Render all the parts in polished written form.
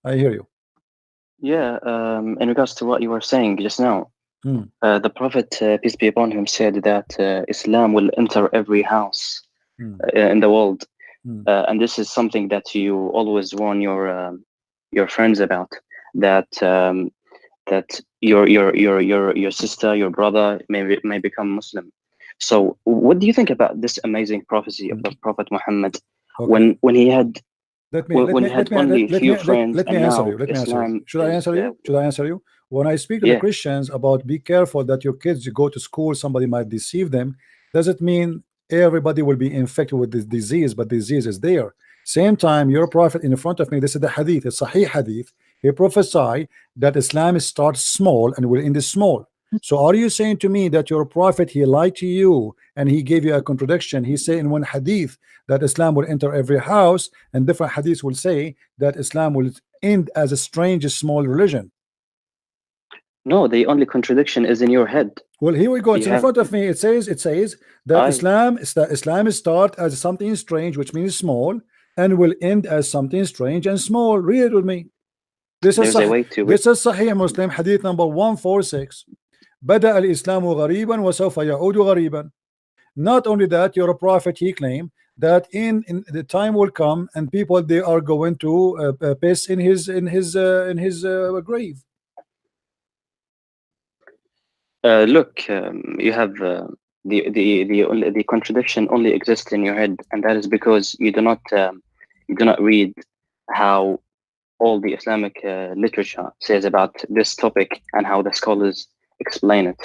I hear you. Yeah, in regards to what you were saying just now, Hmm. the Prophet, peace be upon him, said that Islam will enter every house Hmm. in the world, Hmm. and this is something that you always warn your friends about. That that your sister, your brother may become Muslim. So, what do you think about this amazing prophecy of Hmm. the Prophet Muhammad Okay. when he had Let me when let he me had let me only let me few friends, let me and answer you. now Let me answer you. Islam Should I is answer you? Should I answer you? When I speak to the yeah. Christians about be careful that your kids go to school, somebody might deceive them. Does it mean everybody will be infected with this disease? But disease is there. Same time, your prophet in front of me. This is the hadith. It's Sahih hadith. He prophesied that Islam starts small and will end small. So are you saying to me that your prophet he lied to you and he gave you a contradiction? He said in one hadith that Islam will enter every house, and different hadiths will say that Islam will end as a strange small religion. No, the only contradiction is in your head. Well, here we go. You It's in have front of me. It says that I Islam is start as something strange, which means small, and will end as something strange and small. Read it with me. This is there's a Sahih. way to This is Sahih Muslim, hadith number 146. بدأ الإسلام غريبا وسوف يعود غريبا. Not only that, your prophet he claimed that in the time will come and people they are going to piss in his look. You have the contradiction only exists in your head, and that is because you do not read how all the Islamic literature says about this topic and how the scholars explain it.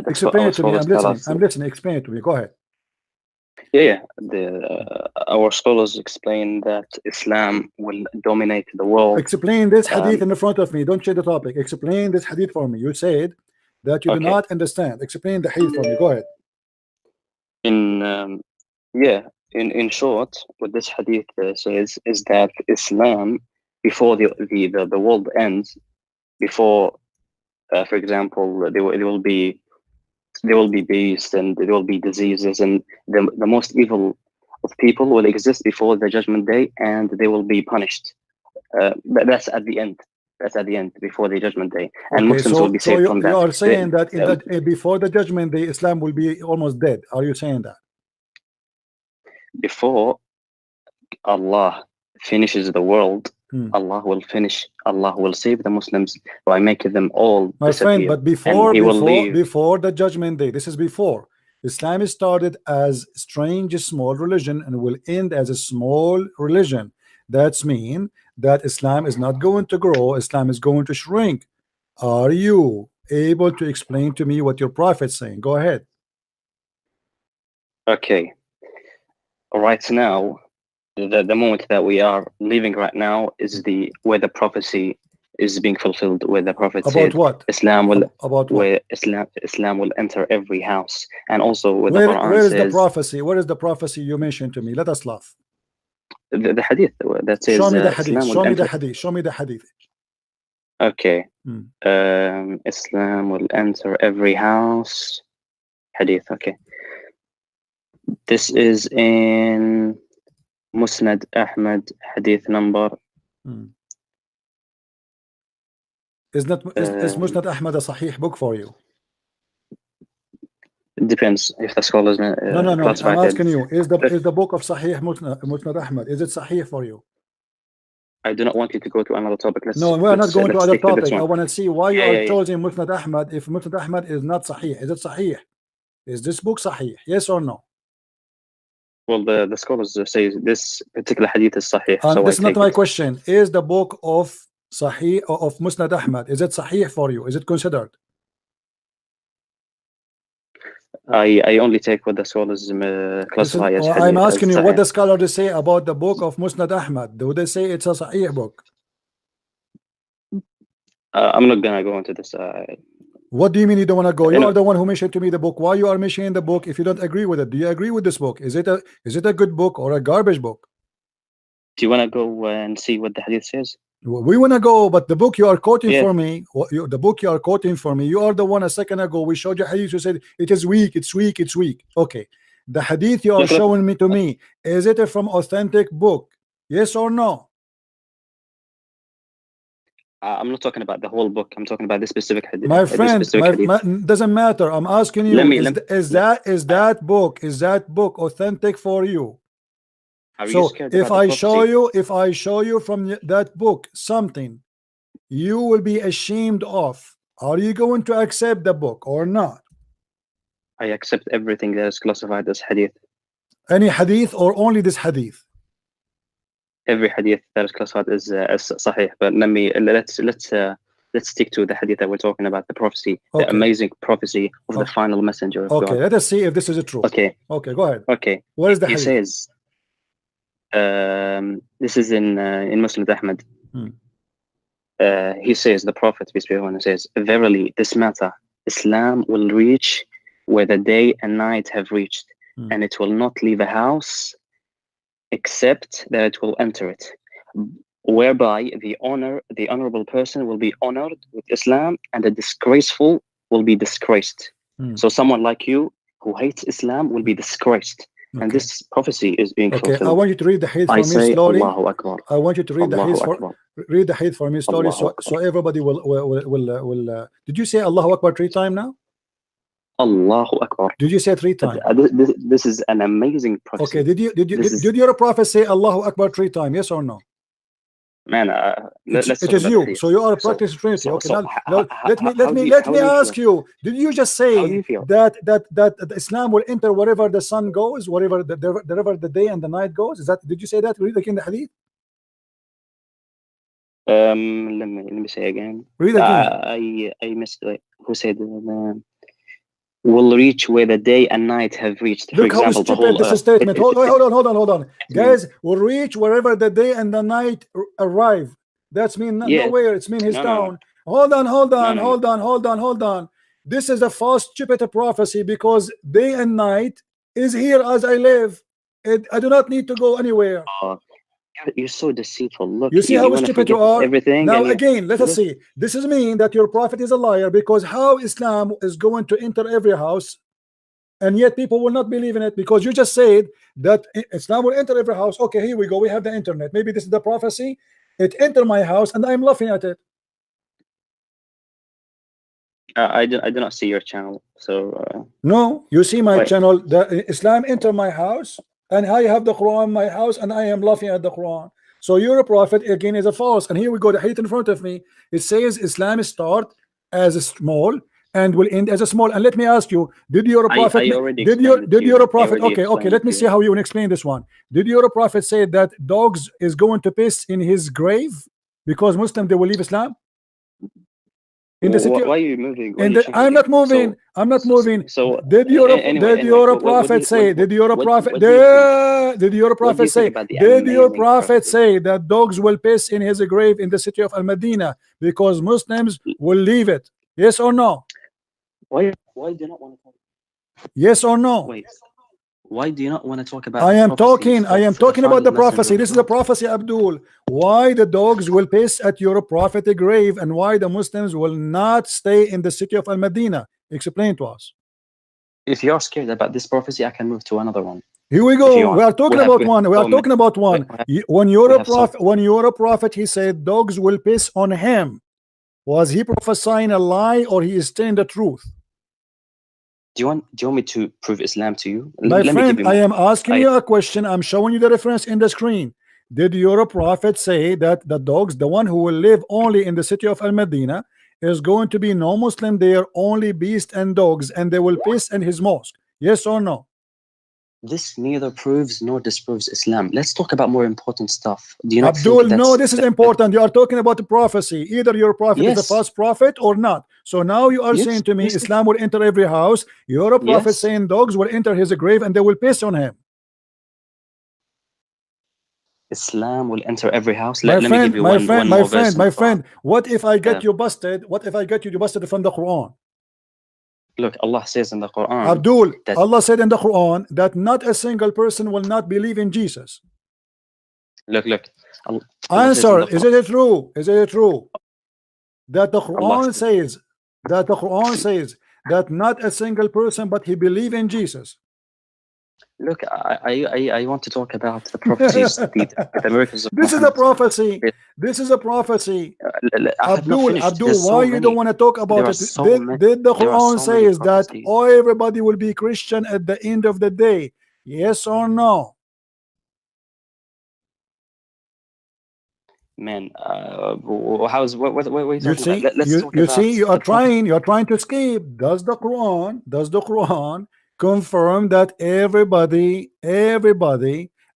Explain Our it to me. scholars I'm tell listening. us, I'm listening. Explain it to me. Go ahead. yeah, our scholars explain that Islam will dominate the world. Explain this hadith Um, in the front of me. Don't change the topic. Explain this hadith for me. You said that you do okay, not understand. Explain the hadith for me. Go ahead. in yeah, in short, what this hadith says is that Islam, before the world ends, before, for example, there will be beasts and there will be diseases, and the most evil of people will exist before the judgment day, and they will be punished. That's at the end. That's at the end, before the judgment day, and Okay, Muslims will be so saved you, from you that. are saying that in that before the judgment day, Islam will be almost dead. Are you saying that? Before Allah finishes the world, Hmm. Allah will save the Muslims by making them all My friend, disappear, but and before He will before leave. before the judgment day, this is before. Islam is started as strange small religion and will end as a small religion. That's mean that Islam is not going to grow, Islam is going to shrink. Are you able to explain to me what your prophet's saying? Go ahead. Okay, right now, the moment that we are living right now is the where the prophecy is being fulfilled, where the prophet About said what? Islam will About what? where Islam will enter every house, and also where the Where Quran is the says prophecy? Where is the prophecy you mentioned to me? Let us laugh. the hadith that Show says me the hadith. Islam will Show me the enter. hadith. Show me the hadith. Okay, Hmm. Islam will enter every house. Hadith. Okay, this is in Musnad Ahmad, hadith number. Hmm. Is Um, Musnad Ahmad a Sahih book for you? it depends if the scholars No, no, no. classify I'm it. asking you, Look, is the book of Sahih Musnad Ahmad, is it Sahih for you? I do not want you to go to another topic. No, we are not going to Let's other stick to this topic. I one. want to see why you Yeah, are yeah, yeah. choosing Musnad Ahmad if Musnad Ahmad is not Sahih. Is it Sahih? Is this book Sahih? Yes or no? Well, the scholars say this particular hadith is sahih, so I This is not take my it. question. Is the book of Sahih or of Musnad Ahmad, is it Sahih for you? Is it considered? I only take what the scholars This is, classify as I'm hadith as asking you what sahih. the scholars say about the book of Musnad Ahmad. Do they say it's a Sahih book? I'm not gonna go into this. What do you mean you don't want to go? You You know, are the one who mentioned to me the book. Why you are mentioning the book if you don't agree with it? Do you agree with this book? Is it a good book or a garbage book? do you wanna go and see what the hadith says? We want to go, but the book you are quoting Yeah. for me, the book you are quoting for me, you are the one a second ago we showed you hadith. You said it is weak, it's weak, it's weak. Okay, the hadith you are Look, look. showing me to me, is it from authentic book? Yes or no? I'm not talking about the whole book. I'm talking about this specific hadith. My friend, hadith. doesn't matter. I'm asking you, is that book authentic for you? So if I show you from that book something you will be ashamed of, are you going to accept the book or not? I accept everything that is classified as hadith. Any hadith or only this hadith? Every hadith that is classified as sahih. But let's stick to the hadith that we're talking about, the prophecy, the amazing prophecy of the final messenger of God. Let us see if this is true. Okay, go ahead. Okay, what is the hadith? He says, this is in Muslim Ahmad. He says, the Prophet, peace be upon him, says, verily this matter, Islam will reach where the day and night have reached, and it will not leave a house except that it will enter it, whereby the honorable person will be honored with Islam, and the disgraceful will be disgraced. So someone like you who hates Islam will be disgraced. And this prophecy is being fulfilled. I want you to read the hadith for me slowly. Allahu Akbar. I want you to read the hadith for me slowly, so everybody will. Did you say Allahu Akbar 3 times now? Allahu Akbar. Did you say 3 times? This is an amazing prophecy. Okay. Did your prophet say Allahu Akbar 3 times? Yes or no? Man, it is you. So you are a practicing Trinity. Okay. Now, let me ask you. Did you just say that Islam will enter wherever the sun goes, wherever the day and the night goes? Did you say that? Read again the hadith. Let me say again. Read again. I missed. Who said? Will reach where the day and night have reached. Look how stupid this statement. Hold on. Guys, will reach wherever the day and the night arrive. That's mean nowhere. It's mean his town. Hold on. This is a false, stupid prophecy, because day and night is here as I live. I do not need to go anywhere. You're so deceitful. Look, you see how stupid you are. Everything. Now again, let us see. This is mean that your prophet is a liar, because how Islam is going to enter every house, and yet people will not believe in it, because you just said that Islam will enter every house. Okay, here we go. We have the internet. Maybe this is the prophecy. It entered my house, and I'm laughing at it. I do not see your channel. So no, you see my channel. The Islam enter my house, and I have the Quran in my house, and I am laughing at the Quran. So your prophet again is a false. And here we go, the hadith in front of me. It says Islam start as a small and will end as a small. And let me ask you, did your prophet okay, let me see how you will explain this one. Did your prophet say that dogs is going to piss in his grave because Muslim they will leave Islam? In the city, why are you moving? I'm not moving. I'm not moving. So did your prophet say? Did your prophet say that dogs will piss in his grave in the city of Al-Madinah because Muslims will leave it? Yes or no? Why do you not want to talk? Yes or no? Wait. Why do you not want to talk about? I am talking about the prophecy. This is a prophecy, Abdul. Why the dogs will piss at your prophetic grave, and why the Muslims will not stay in the city of Al-Madinah? Explain to us. If you're scared about this prophecy, I can move to another one. Here we go. We are talking about one. We are talking about one. When you're a prophet, he said dogs will piss on him. Was he prophesying a lie, or he is saying the truth? Do you want me to prove Islam to you? My friend, I am asking you a question. I'm showing you the reference in the screen. Did your prophet say that the dogs, the one who will live only in the city of Al-Madinah, is going to be no Muslim there, only beasts and dogs, and they will piss in his mosque? Yes or no? This neither proves nor disproves Islam. Let's talk about more important stuff. Do you not Abdul, no, this is important. You are talking about the prophecy. Either your prophet is a false prophet or not. So now you are saying to me Islam will enter every house. Your prophet saying dogs will enter his grave and they will piss on him. Islam will enter every house. My friend, what if I get you busted? What if I get you busted from the Quran? Look, Allah says in the Quran, Abdul, Allah said in the Quran that not a single person will not believe in Jesus. Look. Answer, is it true? Is it true that the Quran says that not a single person but he believe in Jesus? Look, I want to talk about the prophecies, the miracles of This is a Muhammad. prophecy. This is a prophecy. I have not finished. Abdul, There's so why you many. don't want to talk about There are it? so Did the there are Quran so many says that prophecies. everybody will be Christian at the end of the day? Yes or no? Man, how's what are you You talking about? see, Let's talk you about see, you are the prophet. trying to escape. Does the Quran confirm that everybody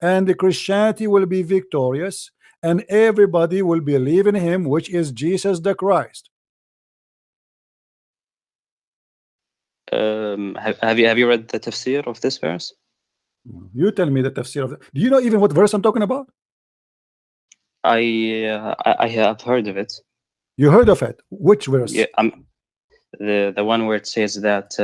and the Christianity will be victorious and everybody will believe in him, which is Jesus the Christ? Have you read the tafsir of this verse? You tell me the tafsir of it. Do you know even what verse I'm talking about? I have heard of it. You heard of it? Which verse? Yeah, the one where it says that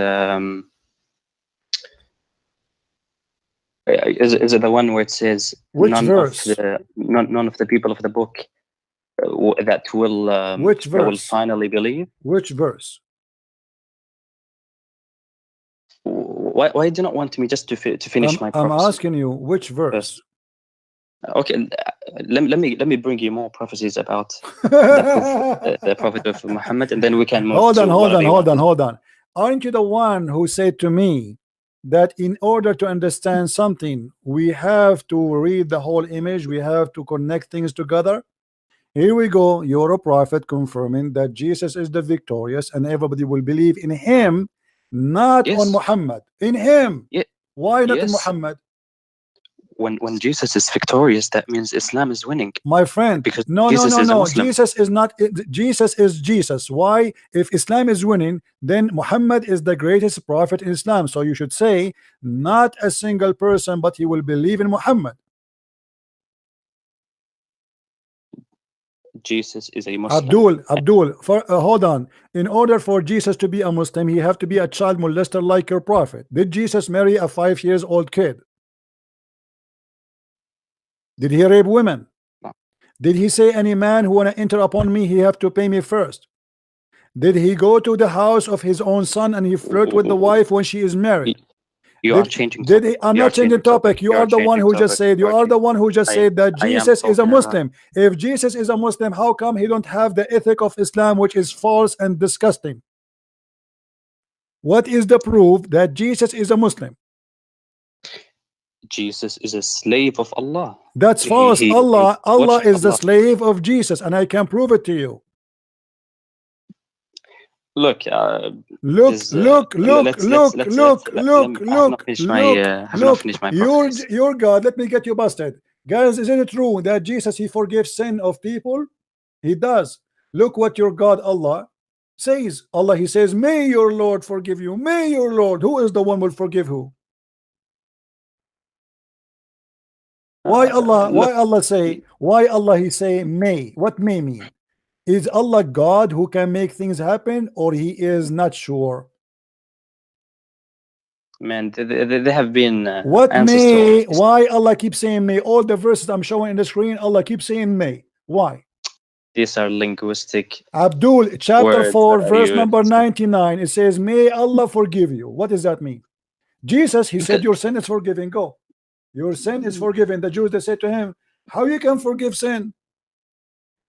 is it the one where it says Which none verse? of the people of the book that will finally believe? Which verse? Why do you not want me just to finish my prophecy? I'm asking you which verse. Okay, let me bring you more prophecies about the prophet of Muhammad, and then we can move. Hold on. Aren't you the one who said to me that in order to understand something, we have to read the whole image, we have to connect things together? Here we go. You're a prophet confirming that Jesus is the victorious and everybody will believe in him, not on Muhammad. In him. Why not in Muhammad? When Jesus is victorious, that means Islam is winning. My friend, because no. Jesus is not. Jesus is Jesus. Why? If Islam is winning, then Muhammad is the greatest prophet in Islam. So you should say not a single person, but he will believe in Muhammad. Jesus is a Muslim. Abdul, hold on. In order for Jesus to be a Muslim, he have to be a child molester like your prophet. Did Jesus marry a 5-year-old kid? Did he rape women? No. Did he say any man who wanna enter upon me, he have to pay me first? Did he go to the house of his own son and he flirt with the wife when she is married? You are changing topic. I'm not changing topic. You are the one who just said. You are the one who just said that Jesus is a Muslim. If Jesus is a Muslim, how come he don't have the ethic of Islam, which is false and disgusting? What is the proof that Jesus is a Muslim? Jesus is a slave of Allah. That's false. Allah is the slave of Jesus, and I can prove it to you. Look, your God. Let me get you busted, guys. Isn't it true that Jesus, he forgives sin of people? He does. Look what your God Allah says. Allah, he says, may your Lord forgive you. May your Lord. Who is the one will forgive who? Why Allah? Why Allah say? Why Allah he say may? What may mean? Is Allah God who can make things happen, or he is not sure? Man, they have been what may? Why Allah keeps saying may? All the verses I'm showing in the screen, Allah keeps saying may. Why? These are linguistic. Abdul, chapter 4, verse number 99. It says, may Allah forgive you. What does that mean? Jesus, he said, your sin is forgiven. Go. Your sin is forgiven. The Jews, they said to him, how you can forgive sin?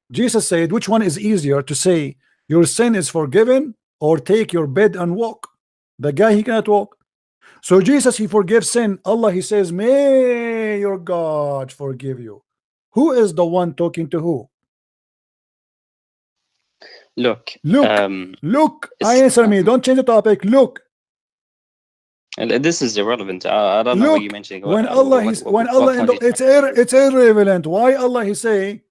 Jesus said, which one is easier to say, your sin is forgiven, or take your bed and walk? The guy, he cannot walk. So Jesus, he forgives sin. Allah, he says, may your God forgive you. Who is the one talking to who? Look. Answer me. Don't change the topic. Look. And this is irrelevant. I don't know what you're mentioning. It's irrelevant. Why Allah he say,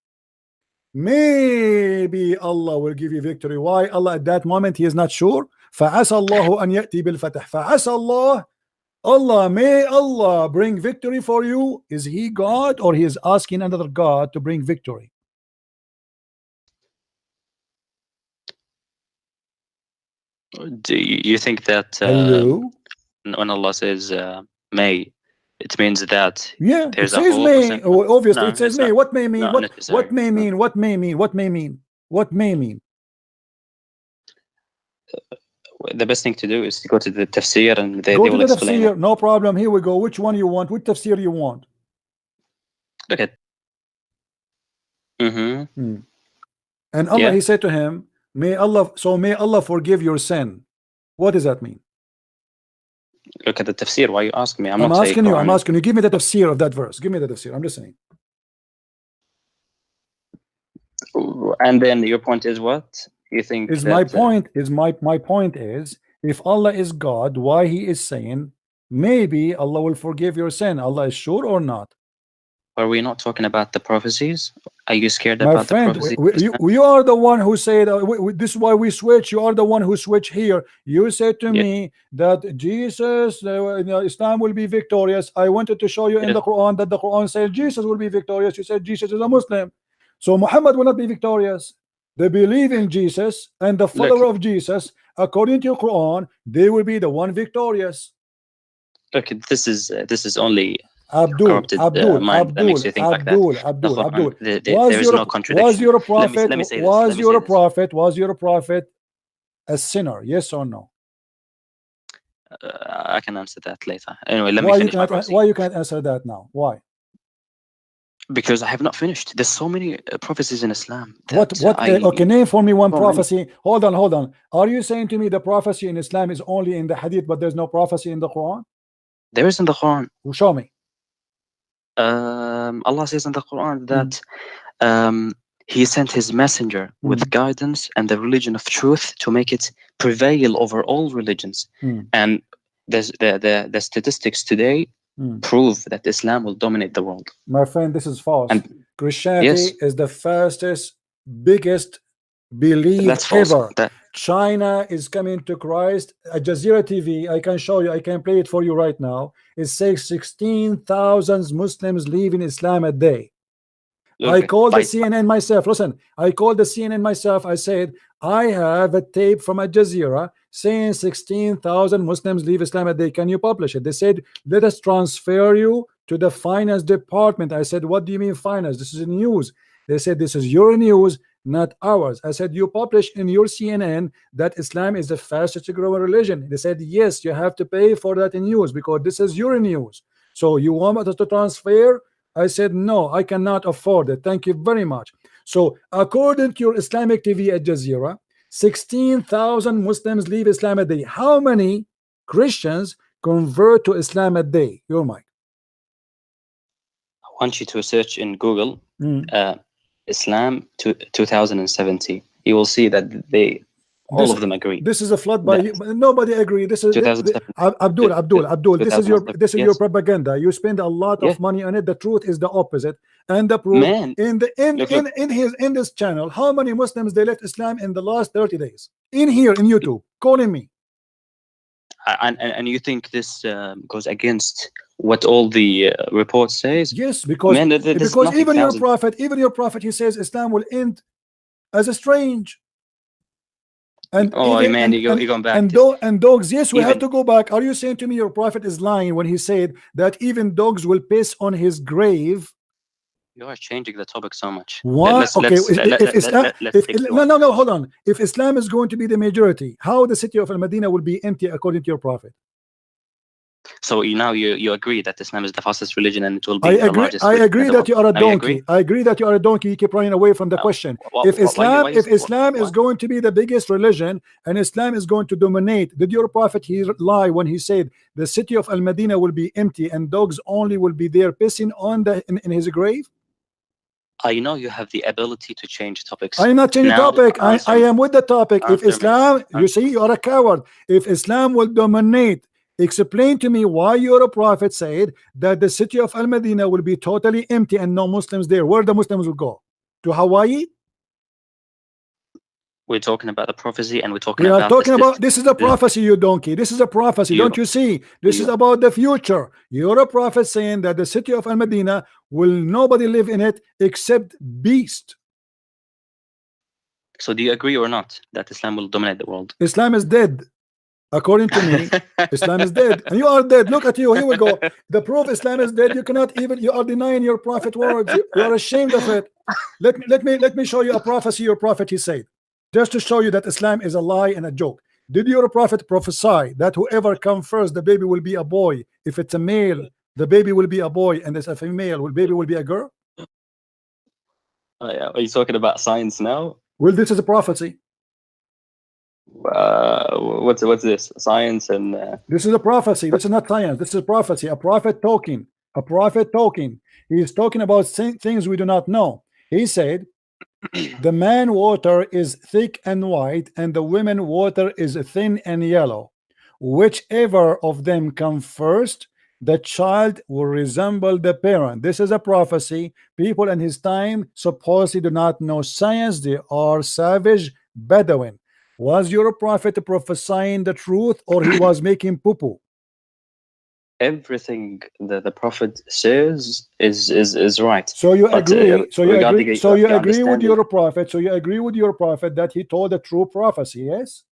maybe Allah will give you victory. Why Allah at that moment he is not sure? فَعَسَى اللَّهُ أَنْ يَأْتِي بِالْفَتْحِ فَعَسَى Allah, may Allah bring victory for you. Is he God, or he is asking another God to bring victory? Do you think that when Allah says may, it means that it says may? Obviously, it says may. What may mean? What may mean? What may mean? What may mean? What may mean? the best thing to do is to go to the tafsir, and they Go to will the explain tafsir, it. no problem. Here we go. Which one you want? Which tafsir you want? Look at. And Allah, Yeah. he said to him, may Allah forgive your sin. What does that mean? Look at the tafsir. Why you ask me? I'm not saying asking you. Quran. I'm asking you. Give me the tafsir of that verse. Give me the tafsir. I'm listening. And then your point is what? You think Is that, my point is my point is, if Allah is God, why he is saying maybe Allah will forgive your sin? Allah is sure or not? are we not talking about the prophecies? Are you scared My about friend, the prophecies? you are the one who said this is why we switch. You are the one who switch here. You said to Yeah. me that Jesus, Islam will be victorious. I wanted to show you in Yeah. the Quran that the Quran says Jesus will be victorious. You said Jesus is a Muslim, so Muhammad will not be victorious. They believe in Jesus and the follower of Jesus. According to your Quran, they will be the one victorious. Look, this is only Abdul, corrupted mind that makes you think like that. Abdul. There is no contradiction. Was your prophet? Let me say this. Was your prophet? Was your prophet a sinner? Yes or no? I can answer that later. Anyway, let Why me finish my prophecy. Why you can't answer that now? Why? Because I have not finished. There's so many prophecies in Islam. Okay, name for me one so prophecy. Many. Hold on. Are you saying to me the prophecy in Islam is only in the Hadith, but there's no prophecy in the Quran? There is in the Quran. Show me. Allah says in the Quran that he sent his messenger with guidance and the religion of truth to make it prevail over all religions. And the statistics today prove that Islam will dominate the world. My friend, this is false. And Christianity is the fastest, biggest belief ever. China is coming to Christ. Al Jazeera TV, I can show you, I can play it for you right now. It says 16,000 Muslims leaving Islam a day. I called the CNN myself. Listen, I called the CNN myself. I said, I have a tape from Al Jazeera saying 16,000 Muslims leave Islam a day. Can you publish it? They said, let us transfer you to the finance department. I said, what do you mean finance? This is news. They said, this is your news, not ours. I said, you publish in your CNN that Islam is the fastest growing religion. They said, yes, you have to pay for that news because this is your news. So you want us to transfer? I said, no, I cannot afford it. Thank you very much. So according to your Islamic TV Al Jazeera, 16,000 Muslims leave Islam a day. How many Christians convert to Islam a day? Your mic. I want you to search in Google Islam 2070. You will see that all of them agree. This is a flood by nobody agree. This is Abdul. This is your propaganda. You spend a lot of money on it. The truth is the opposite. And the proof in this channel, how many Muslims they left Islam in the last 30 days? In here in YouTube, calling me. And you think this goes against what all the reports says? Yes, because even your prophet, he says Islam will end as a strange. And you're going back. And dogs, yes, we have to go back. Are you saying to me your prophet is lying when he said that even dogs will piss on his grave? You are changing the topic so much. What? No, hold on. If Islam is going to be the majority, how the city of Al-Madinah will be empty according to your prophet? So now you agree that Islam is the fastest religion and it will be the largest. I agree that you are a donkey. I agree that you are a donkey. You keep running away from the question. If Islam is going to be the biggest religion and Islam is going to dominate, did your prophet lie when he said the city of Al-Madinah will be empty and dogs only will be there pissing on in his grave? I know you have the ability to change topics. I am not changing topic. I am with the topic. If Islam, you see, you are a coward. If Islam will dominate, explain to me why your prophet said that the city of Al-Madinah will be totally empty and no Muslims there. Where the Muslims will go? To Hawaii? We're talking about the prophecy and we're talking this is a prophecy, you donkey. This is a prophecy. Don't you see? This is about the future. You're a prophet saying that the city of Al-Madinah will nobody live in it except beast. So do you agree or not that Islam will dominate the world? Islam is dead. According to me, Islam is dead, and you are dead. Look at you. Here we go. The proof Islam is dead. You cannot even. You are denying your prophet words. You are ashamed of it. Let me show you a prophecy. Your prophet he said, just to show you that Islam is a lie and a joke. Did your prophet prophesy that whoever comes first, the baby will be a boy? If it's a male, the baby will be a boy, and there's a female, the baby will be a girl? Are you talking about science now? Well, this is a prophecy. What's this? Science and This is a prophecy. This is not science. This is a prophecy. A prophet talking. A prophet talking. He is talking about things we do not know. He said, the man water is thick and white, and the women water is thin and yellow. Whichever of them come first, the child will resemble the parent. This is a prophecy. People in his time supposedly do not know science. They are savage Bedouin. Was your prophet prophesying the truth, or he was making poo-poo? everything that the prophet says is right. So you But, agree? So you regarding agree? So you your agree with understanding- your prophet? So you agree with your prophet that he told a true prophecy? Yes.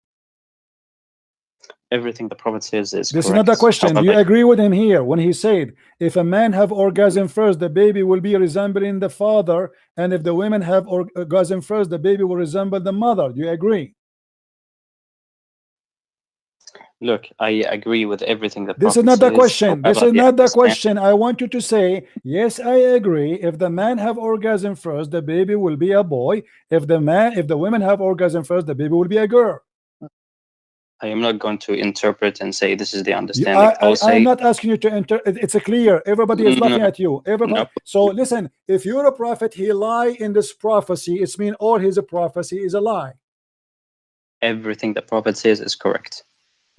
everything the prophet says is This is correct. not a question. Do you However, agree with him here when he said, if a man have orgasm first, the baby will be resembling the father, and if the women have orgasm first, the baby will resemble the mother? Do you agree? look, I agree with everything the This prophet is not the says. question. This However, is the not the understand- question. I want you to say, yes, I agree. If the man have orgasm first, the baby will be a boy. If the women have orgasm first, the baby will be a girl. I am not going to interpret and say this is the understanding. I'll I'm say not asking you to enter. It's a clear. Everybody is laughing at you. Everybody. No. So listen, if you're a prophet, he lie in this prophecy. It's mean all his prophecy is a lie. everything the prophet says is correct.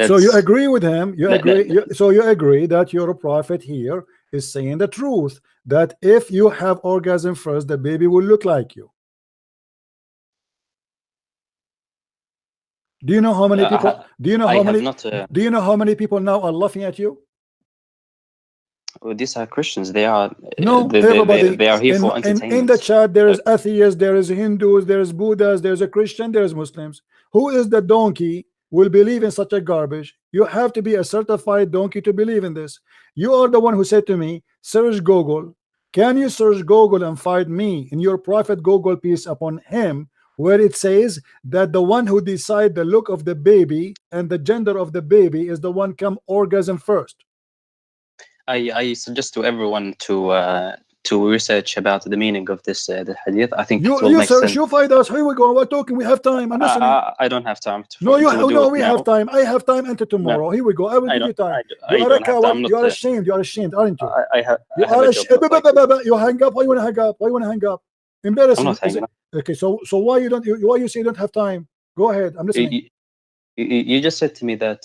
So you That's- agree with him. You agree. So you agree that your prophet here is saying the truth. That if you have orgasm first, the baby will look like you. Do you know how many people? Do you know I how have many? not. Do you know how many people now are laughing at you? These are Christians. They are. No, they are here for entertainment. in the chat, there is atheists, there is Hindus, there is Buddhas, there is a Christian, there is Muslims. Who is the donkey will believe in such a garbage? You have to be a certified donkey to believe in this. You are the one who said to me, search Google. Can you search Google and find me in your prophet Google peace upon him, where it says that the one who decide the look of the baby and the gender of the baby is the one come orgasm first? I suggest to everyone to research about the meaning of this the hadith. I think it will You make search, sense. you find us. Here we go. We're talking. We have time. I'm listening. I don't have time. No, you to have, do no. it We now. have time. I have time until tomorrow. Here we go. I will give you time. I You are a don't have coward. time. You are ashamed. You are ashamed, aren't you? I have. You I have are a ashamed. job, like- You hang up. Why you want to hang up? Why you want to hang up? Embarrassing. I'm not hanging up. Okay, so why you don't? Why you say you don't have time? Go ahead. I'm listening. You just said to me that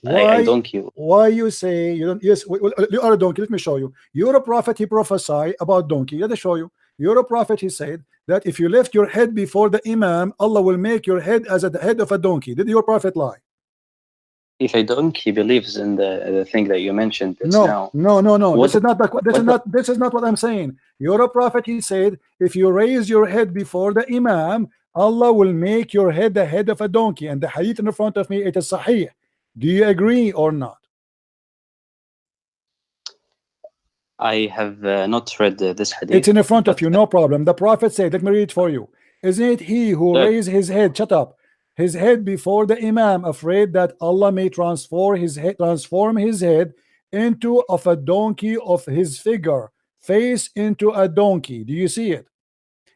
Why? I donkey. Why you say you don't? Yes, well, you are a donkey. Let me show you. You're a prophet. He prophesied about donkey. Let me show you. You're a prophet. He said that if you lift your head before the imam, Allah will make your head as the head of a donkey. Did your prophet lie? If a donkey believes in the thing that you mentioned just No, now, no. What- This is not what I'm saying. You're a prophet. He said, if you raise your head before the imam, Allah will make your head the head of a donkey. And the hadith in front of me, it is sahih. Do you agree or not? I have not read this hadith. It's in front of you, no problem. The prophet said, let me read it for you. Isn't it he who Look. raised his head, shut up, his head before the imam, afraid that Allah may transform his head into of a donkey of his figure, face into a donkey? Do you see it?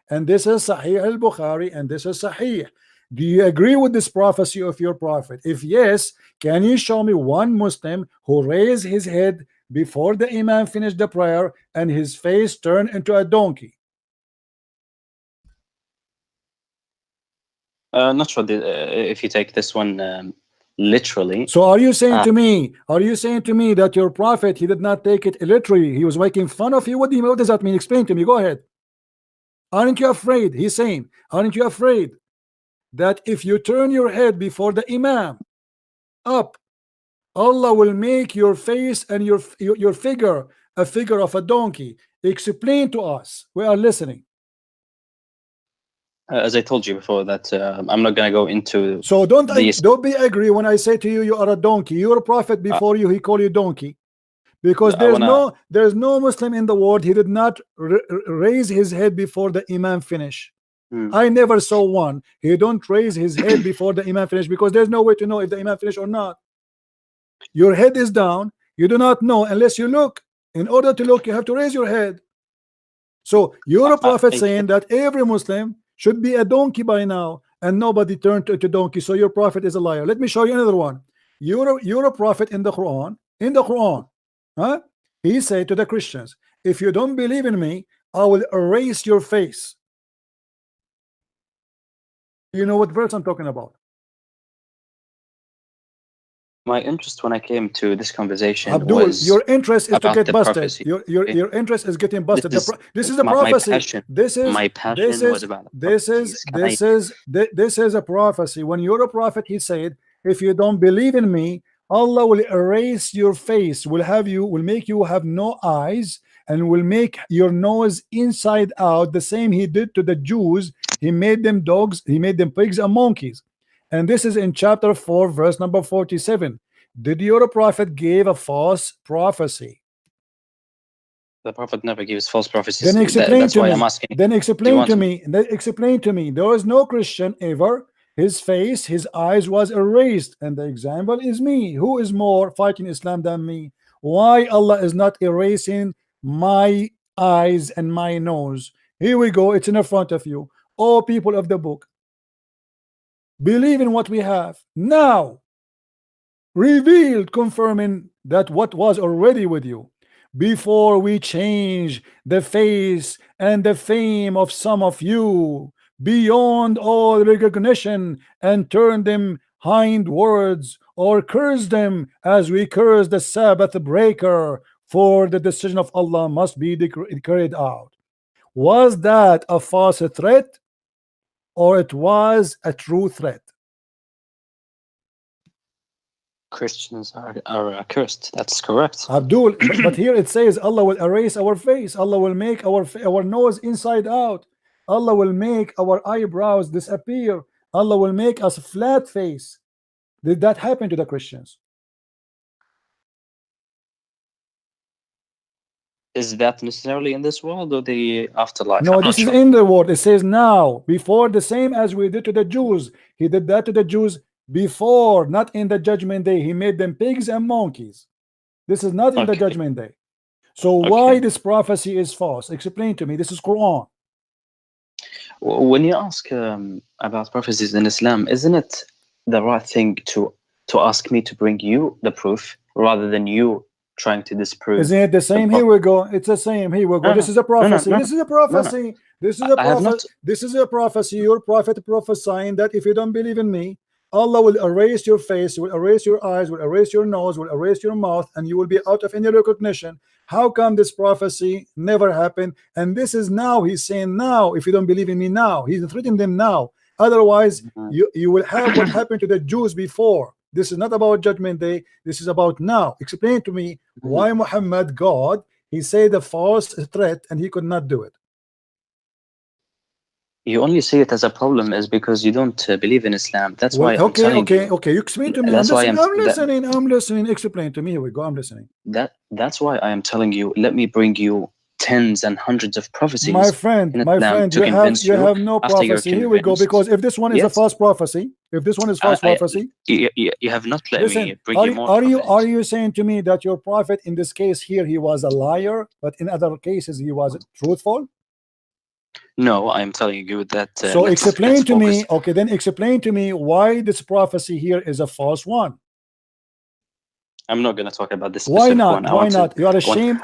And this is Sahih al-Bukhari, and this is Sahih. Do you agree with this prophecy of your prophet? If yes, can you show me one Muslim who raised his head before the imam finished the prayer and his face turned into a donkey? Not sure if you take this one literally. So are you saying to me, that your prophet, he did not take it literally, he was making fun of you? What does that mean? Explain to me. Go ahead. Aren't you afraid? He's saying, aren't you afraid that if you turn your head before the imam up, Allah will make your face and your figure a figure of a donkey? Explain to us. We are listening. As I told you before, that I'm not going to go into. So don't these- be angry when I say to you, you are a donkey. You're a prophet before you. He called you donkey. Because there's no Muslim in the world, he did not raise his head before the imam finish. I never saw one. He don't raise his head before the Imam finish, because there's no way to know if the Imam finished or not. Your head is down. You do not know unless you look. In order to look, you have to raise your head. So you're a prophet saying that every Muslim should be a donkey by now, and nobody turned to donkey. So your prophet is a liar. Let me show you another one. You're a prophet in the Quran. In the Quran, huh? He said to the Christians, if you don't believe in me, I will erase your face. You know what verse I'm talking about? My interest when I came to this conversation Abdul, was your interest is to about get the busted. prophecy. Your interest is getting busted. This is a my prophecy. passion. This is My passion was about this is a prophecy. When you're a prophet, he said, if you don't believe in me, Allah will erase your face, will make you have no eyes, and will make your nose inside out, the same he did to the Jews. He made them dogs, he made them pigs and monkeys. And this is in chapter 4, verse number 47. Did your prophet give a false prophecy? The prophet never gives false prophecies. Then explain that's to why me. I'm asking. Then explain to me. Then explain to me. There is no Christian ever. His face, his eyes was erased, and the example is me. Who is more fighting Islam than me? Why Allah is not erasing my eyes and my nose? Here we go. It's in the front of you. All people of the book, believe in what we have now, revealed, confirming that what was already with you, before we change the face and the fame of some of you beyond all recognition, and turn them hindwards, or curse them as we curse the Sabbath breaker, for the decision of Allah must be carried out. Was that a false threat, or it was a true threat? Christians are accursed. That's correct. Abdul, but here it says Allah will erase our face. Allah will make our nose inside out. Allah will make our eyebrows disappear. Allah will make us flat face. Did that happen to the Christians? Is that necessarily in this world or the afterlife? No, this is in the world. It says now, before, the same as we did to the Jews. He did that to the Jews before, not in the judgment day. He made them pigs and monkeys. This is not in the judgment day. So why this prophecy is false? Explain to me. This is Quran. When you ask about prophecies in Islam, isn't it the right thing to ask me to bring you the proof rather than you trying to disprove? Isn't it the same? Here we go. It's the same. Here we go. This is a prophecy. This is a prophecy. This is a prophecy. This is a prophecy. Your prophet prophesying that if you don't believe in me, Allah will erase your face, will erase your eyes, will erase your nose, will erase your mouth, and you will be out of any recognition. How come this prophecy never happened? And this is now, he's saying now, if you don't believe in me now, he's threatening them now. Otherwise, you will have what happened to the Jews before. This is not about judgment day. This is about now. Explain to me why Muhammad, God, he said a false threat and he could not do it. You only see it as a problem is because you don't believe in Islam. That's why you explain to me. That's I'm listening. Explain to me. Here we go. I'm listening. That's why I am telling you. Let me bring you tens and hundreds of prophecies. My friend, you have no prophecy. Here we go. Because if this one is a false prophecy, prophecy, you have not let me bring you more. Are you saying to me that your prophet in this case here he was a liar, but in other cases he was truthful? No, I'm telling you that. So explain to me. Okay, then explain to me why this prophecy here is a false one. I'm not going to talk about this. Why not? Why not? You are ashamed.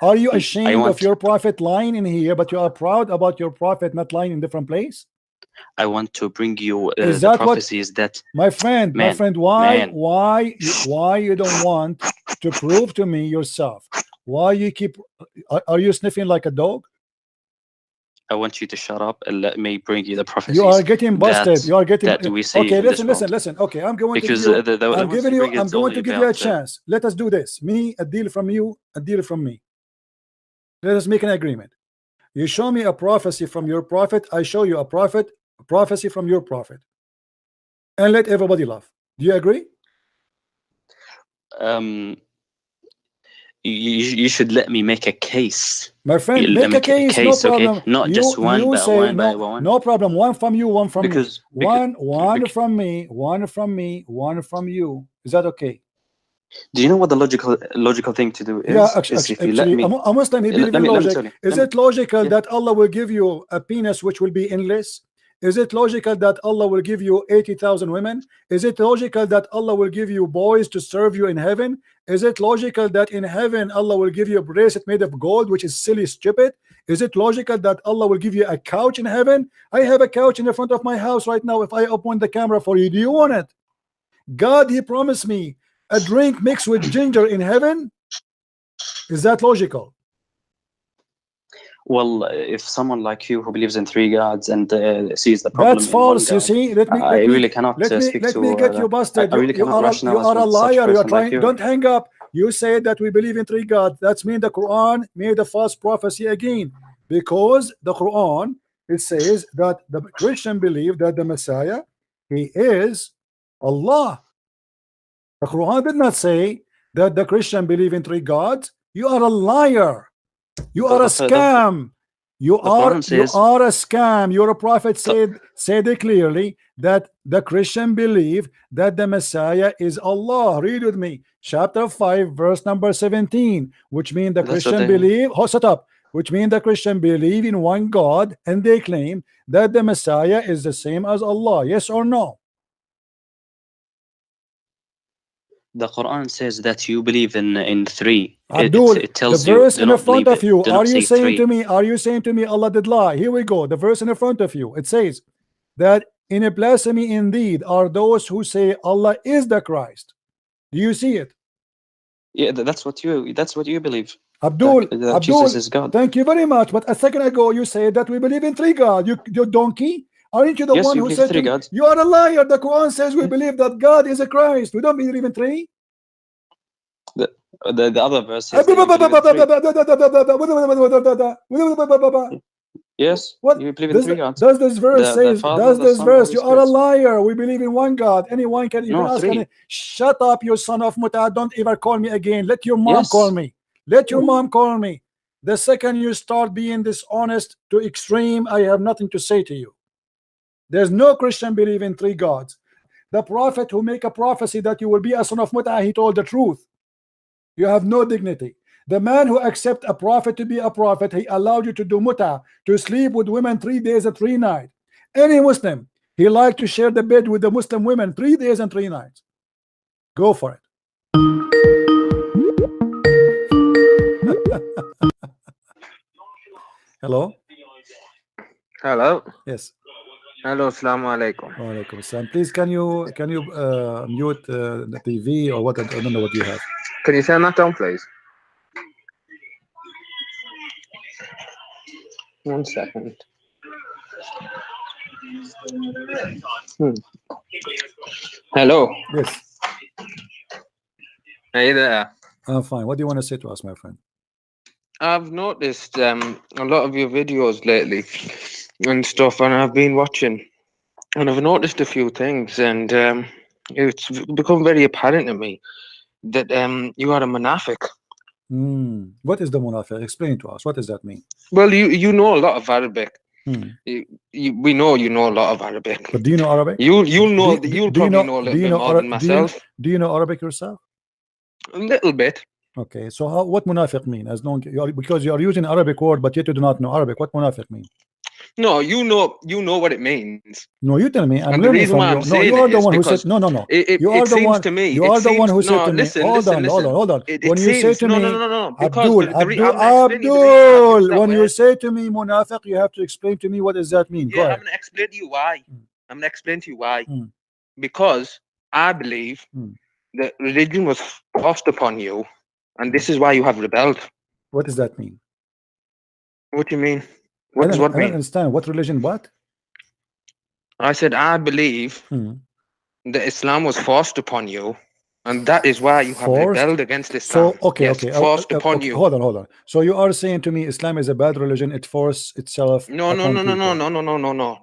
Are you ashamed of your prophet lying in here, but you are proud about your prophet not lying in different place? I want to bring you the prophecies that. My friend, why you don't want to prove to me yourself? Why you keep? Are you sniffing like a dog? I want you to shut up and let me bring you the prophecies. You are getting busted. You are getting. That we see. Okay, listen. Okay, I'm going because to give you. I'm going to give you a chance. Let us do this. Me, a deal from you, a deal from me. Let us make an agreement. You show me a prophecy from your prophet. I show you a prophecy from your prophet, and let everybody laugh. Do you agree? you should let me make a case. My friend, Let make me a case, no problem. okay? Not just one, but say one by no, one. no problem. One from you, one from me. One from me, one from me, one from you. Is that okay? Do you know what the logical thing to do is? Yeah, actually, a Muslim, he believes in logic. Is it logical that Allah will give you a penis which will be endless? Is it logical that Allah will give you 80,000 women? Is it logical that Allah will give you boys to serve you in heaven? Is it logical that in heaven Allah will give you a bracelet made of gold, which is silly, stupid? Is it logical that Allah will give you a couch in heaven? I have a couch in the front of my house right now. If I open the camera for you, do you want it? God, he promised me a drink mixed with ginger in heaven. Is that logical? Well, if someone like you who believes in 3 gods and sees the problem, that's false. You see, let me get you busted. You are a liar. You are trying. Don't hang up. You say that we believe in 3 gods. That's mean the Quran made a false prophecy again, because the Quran, it says that the Christian believe that the Messiah, he is Allah. The Quran did not say that the Christian believe in 3 gods. You are a liar. You are a scam. You are a scam. Your prophet said it clearly that the Christian believe that the Messiah is Allah. Read with me, chapter 5, verse number 17, which means the Christian believe. Shut up. Which means the Christian believe in one God, and they claim that the Messiah is the same as Allah. Yes or no? The Quran says that you believe in 3. Abdul, it tells the verse you, in the front of you. Are you saying to me? Are you saying to me Allah did lie? Here we go. The verse in the front of you. It says that in a blasphemy indeed are those who say Allah is the Christ. Do you see it? Yeah, that's what you believe. Abdul, that Jesus is God. Thank you very much. But a second ago you said that we believe in 3 gods. You donkey. Aren't you the one who said 3 gods? You are a liar. The Quran says we believe that God is a Christ. We don't believe in 3. The other verse says yes, you believe in 3 gods. Does this verse says you are a liar? We believe in 1 God. Anyone can even ask. Shut up, you son of muta. Don't ever call me again. Let your mom call me. Let your mom call me. The second you start being dishonest to extreme, I have nothing to say to you. There's no Christian believe in 3 gods. The prophet who make a prophecy that you will be a son of muta, he told the truth. You have no dignity. The man who accept a prophet to be a prophet, he allowed you to do muta, to sleep with women 3 days and 3 nights. Any Muslim, he like to share the bed with the Muslim women 3 days and 3 nights. Go for it. Hello. Hello. Yes. Hello. Assalamu alaikum. Wa alaikum assalam. Please, can you mute the TV or what? I don't know what you have. Can you turn that down, please? 1 second. Hello. Yes. Hey there. I'm fine. What do you want to say to us, my friend? I've noticed a lot of your videos lately and stuff, and I've been watching, and I've noticed a few things, and it's become very apparent to me that you are a munafiq. What is the munafiq? Explain to us. What does that mean? Well, you know a lot of Arabic. We know you know a lot of Arabic. But do you know Arabic? You'll probably know a little bit more than myself. Do you know Arabic yourself? A little bit. Okay, so what munafiq mean? As long because you are using Arabic word, but yet you do not know Arabic. What munafiq mean? No, you know what it means. No, you tell me. And the reason why I'm saying you are the one who said no. You are the one who said to me. Hold on. When you say to me, no. Abdul, when you say to me munafiq, you have to explain to me what does that mean. Yeah, I'm gonna explain to you why. Because I believe that religion was forced upon you, and this is why you have rebelled. What does that mean? What do you mean? What does what mean? I don't understand. What religion? What? I said I believe that Islam was forced upon you, and that is why you have rebelled against Islam. So okay. Forced upon you. Hold on. So you are saying to me Islam is a bad religion? It forced itself. No.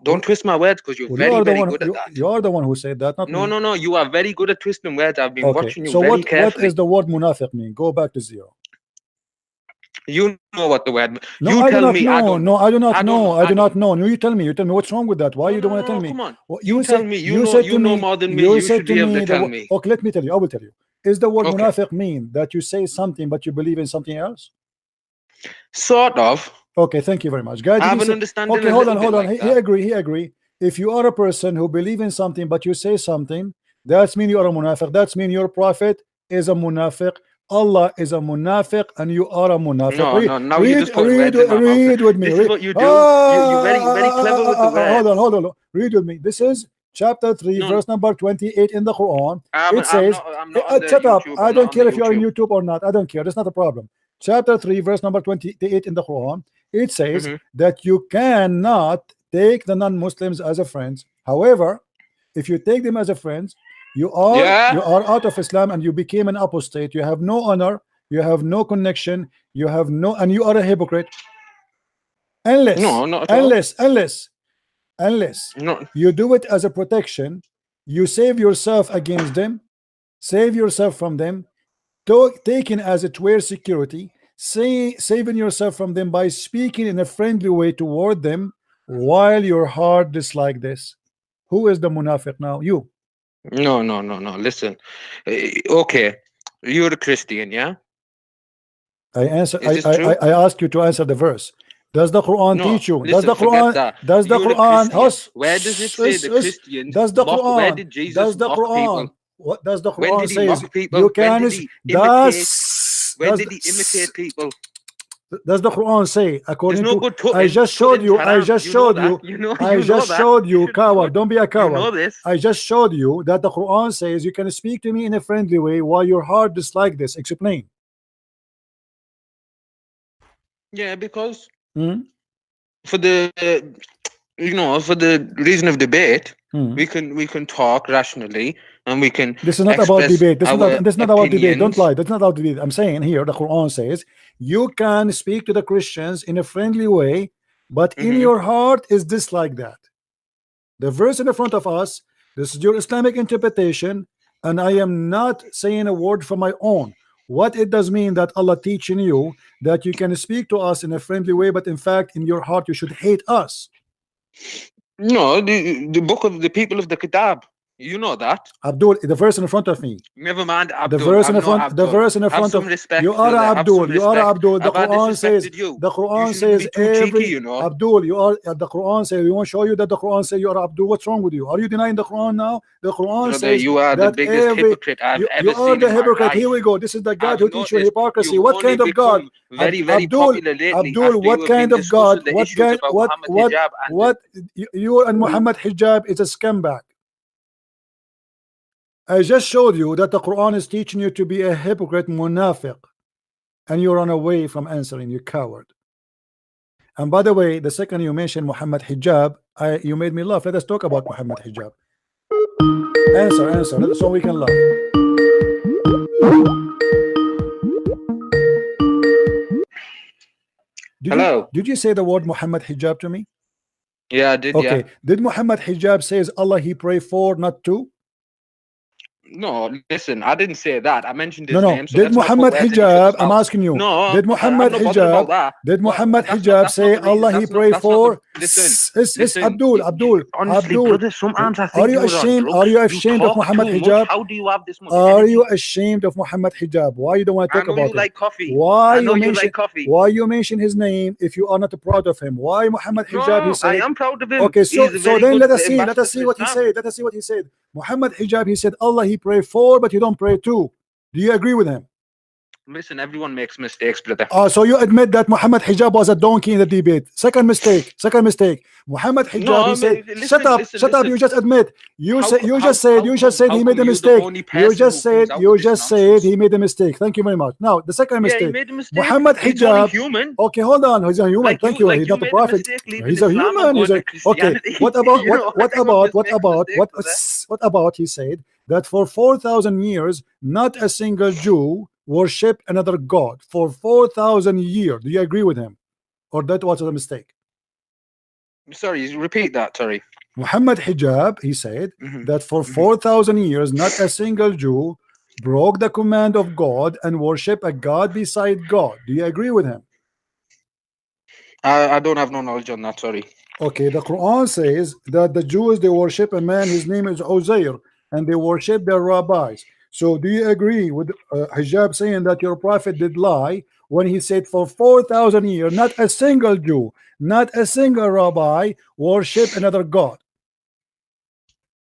Don't twist my words, because you're very good at that. You are the one who said that, not me. No. You are very good at twisting words. I've been watching you very carefully. What is the word munafiq mean? Go back to 0. You know what the word. No, You I do tell not me. know. I don't. No, I do not I don't know. know. I do I not don't. know. No, you tell me. You tell me what's wrong with that. Why you don't want to tell me? Come on. Well, You tell me. You know. said You to know me. more than me. You You said should to be able me to that. tell me. Okay, let me tell you. I will tell you. Is the word Okay. munafiq mean that you say something but you believe in something else? Sort of. Okay, thank you very much, guys. I Did have he an say? understanding Okay, a hold little on, bit hold on. like He that. agree. He agree. If you are a person who believe in something but you say something, that's mean you are a munafiq. That's mean your prophet is a munafiq. Allah is a munafiq and you are a munafiq. No, no. Now you're Read, just putting words in my mouth. read with me. This Read. is what you do. You're very clever with the words. Hold on. Read with me. This is chapter 3, No, verse number 28 in the Quran. I'm It says, I'm not on the shut up. YouTube. I I'm don't not on care the if you are on YouTube. YouTube or not. I don't care. That's not a problem. Chapter 3, verse number 28 in the Quran. It says that you cannot take the non-Muslims as a friends. However, if you take them as a friends, you are out of Islam and you became an apostate. You have no honor, you have no connection, you have no, and you are a hypocrite. Unless No, not at all. Unless No. you do it as a protection, you save yourself against them, save yourself from them, taken as a twere security, saving yourself from them by speaking in a friendly way toward them while your heart dislike this. Who is the munafiq now? You. No. Listen. Okay. You're a Christian, yeah? I answer. Is this true? I ask you to answer the verse. Does the Quran No, teach you? listen, Does the forget Quran? that. Does the You're a Quran? Christian. Where does it say the Christians Does the mock? Where Quran? did Jesus Does the mock Quran? people? What does the When Quran did he says? mock people? You can. When did he imitate? When did he imitate people? Does the Quran say according There's no to? good cutting. I just showed you. I haram. just You showed know you. that. You know. I You just know showed that. you, should coward. know. Don't be a You coward. know this. I just showed you that the Quran says you can speak to me in a friendly way while your heart dislike this. Explain. Yeah, because Hmm? for the for the reason of debate, Hmm. we can talk rationally and we can This is not about express debate. This is not about debate. Don't opinions. lie. That's not about debate. I'm saying here the Quran says you can speak to the Christians in a friendly way, but in your heart is dislike that. The verse in the front of us, this is your Islamic interpretation, and I am not saying a word from my own. What it does mean that Allah teaching you that you can speak to us in a friendly way, but in fact in your heart you should hate us. No, the book of the people of the Kitab. You know that. Abdul, the verse in front of me. Never mind Abdul. The verse in the front. The verse in the front have some of respect, you are brother. Abdul. You are Abdul. The Have I Quran says. disrespected you? The Quran You shouldn't says be too every. cheeky, you know. Abdul, you are. The Quran says. You want to show you that the Quran says you are Abdul. What's wrong with you? Are you denying the Quran now? The Quran Brother, says you are the that biggest hypocrite I've ever you are seen the in my hypocrite. Here life. we go. This is the God I've who teaches you noticed hypocrisy. you've What only kind of God? become very popular lately Abdul, after what you have kind been of God? discussing the What issues kind? about What? Muhammad What? hijab and What? You and Muhammad hijab is a scumbag. I just showed you that the Quran is teaching you to be a hypocrite, munafiq, and you run away from answering, you coward. And by the way, the second you mentioned Muhammad hijab, you made me laugh. Let us talk about Muhammad hijab. Answer, so we can laugh. Did you say the word Muhammad hijab to me? Yeah, I did. Okay. Yeah. Did Muhammad hijab says Allah he pray for, not to? No, listen, I didn't say that. I mentioned his name. So did Muhammad hijab? I'm asking you. No, did Muhammad hijab? Did Muhammad hijab say Allah he pray for? Listen, Abdul. Honestly, brother, sometimes I think are you ashamed? Are you ashamed of Muhammad hijab? How do you have this much Are you ashamed of Muhammad hijab? Why you don't want to talk about it? Like coffee. Why I know you like coffee. Why you mention his name if you are not proud of him? Why Muhammad hijab? He said, I am proud of him. Okay, so then let us see what he said. Let us see what he said. Muhammad hijab, he said Allah he pray for, but you don't pray to. Do you agree with him? Listen, everyone makes mistakes, brother. So you admit that Muhammad hijab was a donkey in the debate. Second mistake. Muhammad hijab, he said, shut up, you just admit. You just said he made a mistake. You just said he made a mistake. Thank you very much. Now the second mistake. He made a mistake. Muhammad hijab. Human. Okay, hold on. He's a human. Thank you. He's not a prophet. He's a human. Okay. What about he said that for 4,000 years not a single Jew worship another god for 4,000 years. Do you agree with him, or that was a mistake? Sorry, repeat that. Sorry. Muhammad hijab, he said that for 4,000 years not a single Jew broke the command of God and worship a God beside God. Do you agree with him? I don't have no knowledge on that, sorry. Okay, the Quran says that the Jews, they worship a man, his name is Uzair, and they worship their rabbis. So do you agree with Hijab saying that your prophet did lie when he said for 4,000 years not a single Jew, not a single rabbi worship another God?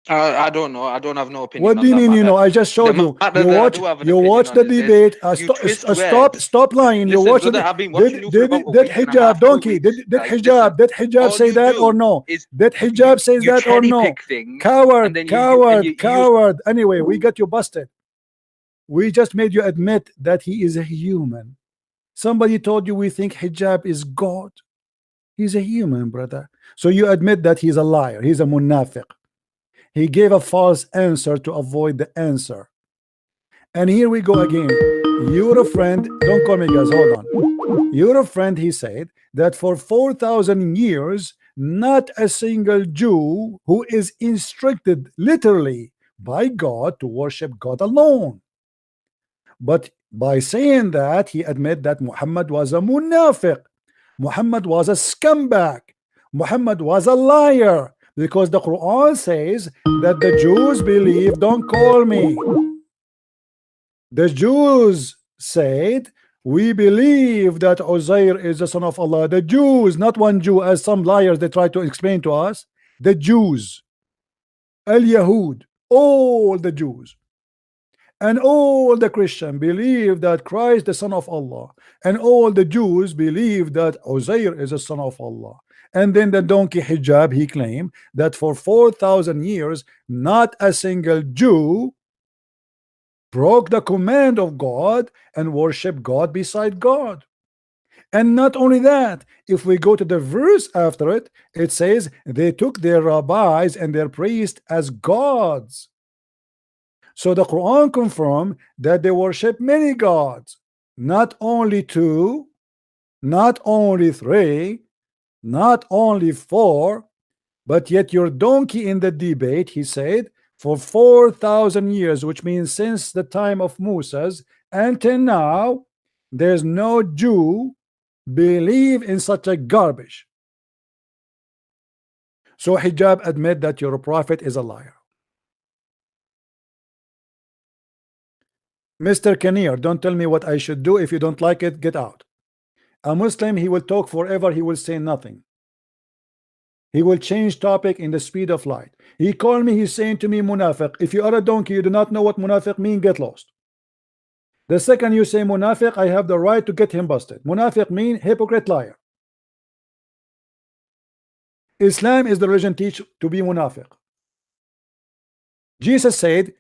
I don't know. I don't have no opinion What on do you that mean? You matter. know, I just showed The you. matter You that I watch. do have an You opinion watch on the is this. debate. You twist Stop. words. Stop lying. You Listen, watch brother, the. I've been watching you for Did about a did week and a Hijab half, 2 donkey? weeks. Did Right? Hijab? Listen, Did Hijab all say you that or do no? is Did Hijab says you that or cherry no? pick things, and Coward, then coward, you coward. Anyway, we got you busted. We just made you admit that he is a human. Somebody told you we think Hijab is God. He's a human, brother. So you admit that he's a liar. He's a munafiq. He gave a false answer to avoid the answer. And here we go again. You're a friend. Don't call me, guys. Hold on. You're a friend. He said that for 4,000 years, not a single Jew who is instructed literally by God to worship God alone. But by saying that, he admit that Muhammad was a munafiq. Muhammad was a scumbag. Muhammad was a liar. Because the Quran says that the Jews believe, don't call me. The Jews said, we believe that Uzair is the son of Allah. The Jews, not one Jew, as some liars they try to explain to us. The Jews, Al-Yahud, all the Jews. And all the Christians believe that Christ the son of Allah, and all the Jews believe that Uzair is the son of Allah. And then the donkey Hijab, he claimed that for 4,000 years not a single Jew broke the command of God and worship God beside God. And not only that, if we go to the verse after it, it says they took their rabbis and their priests as gods. So the Quran confirmed that they worship many gods, not only two, not only three, not only four, but yet your donkey in the debate, he said, for 4,000 years, which means since the time of Moses until now, there's no Jew believe in such a garbage. So Hijab admit that your prophet is a liar. Mr. Kinnear, don't tell me what I should do. If you don't like it, get out. A Muslim, he will talk forever, he will say nothing. He will change topic in the speed of light. He called me, he's saying to me, Munafiq. If you are a donkey, you do not know what Munafiq mean, get lost. The second you say Munafiq, I have the right to get him busted. Munafiq mean hypocrite, liar. Islam is the religion teach to be Munafiq. Jesus said,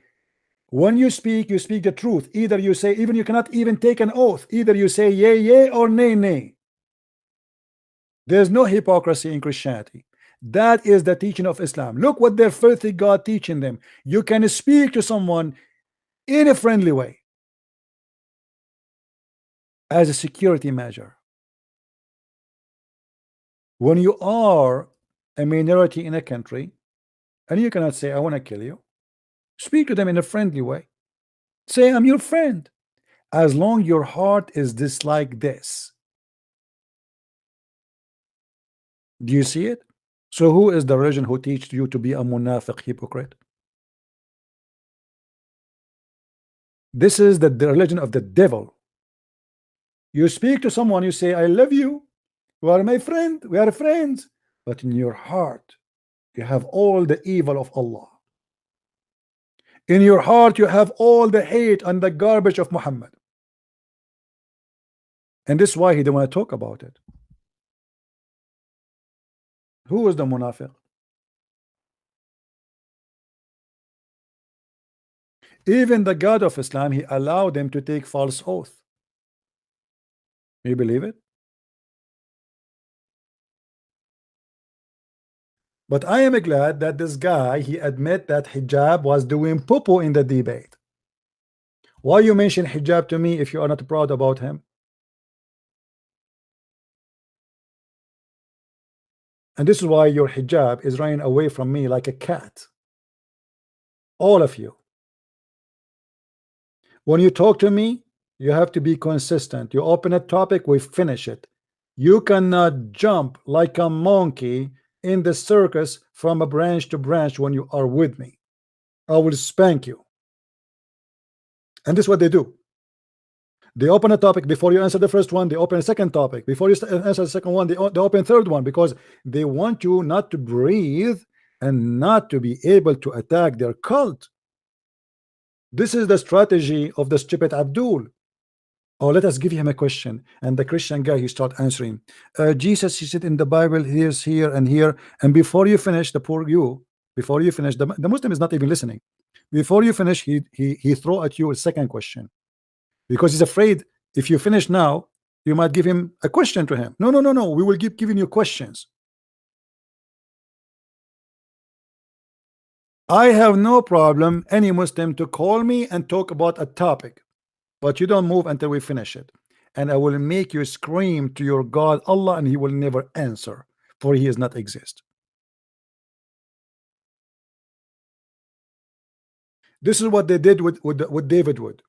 when you speak the truth. Either you say, even you cannot even take an oath. Either you say yea, yea, or nay, nay. There's no hypocrisy in Christianity. That is the teaching of Islam. Look what their filthy God teaching them. You can speak to someone in a friendly way as a security measure. When you are a minority in a country and you cannot say I want to kill you, speak to them in a friendly way. Say I'm your friend, as long your heart is dislike this. Do you see it? So who is the religion who teaches you to be a munafiq, hypocrite? This is the religion of the devil. You speak to someone, you say I love you, you are my friend, we are friends, but in your heart you have all the evil of Allah. In your heart you have all the hate and the garbage of Muhammad. And this is why he didn't want to talk about it. Who is the munafiq? Even the God of Islam, he allowed them to take false oath. You believe it? But I am glad that this guy, he admit that Hijab was doing poo-poo in the debate. Why you mention Hijab to me if you are not proud about him? And this is why your Hijab is running away from me like a cat. All of you. When you talk to me, you have to be consistent. You open a topic, we finish it. You cannot jump like a monkey in the circus from a branch to branch when you are with me. I will spank you. And this is what they do. They open a topic before you answer the first one. They open a second topic before you answer the second one. They open a third one because they want you not to breathe and not to be able to attack their cult. This is the strategy of the stupid Abdul. Oh, let us give him a question. And the Christian guy, he start answering. Jesus, he said in the Bible, here's here and here. And before you finish, the poor you, before you finish, the Muslim is not even listening. Before you finish, he throw at you a second question. Because he's afraid if you finish now, you might give him a question to him. No, no, no, no. We will keep giving you questions. I have no problem any Muslim to call me and talk about a topic, but you don't move until we finish it. And I will make you scream to your God Allah, and he will never answer, for he does not exist. This is what they did with David Wood.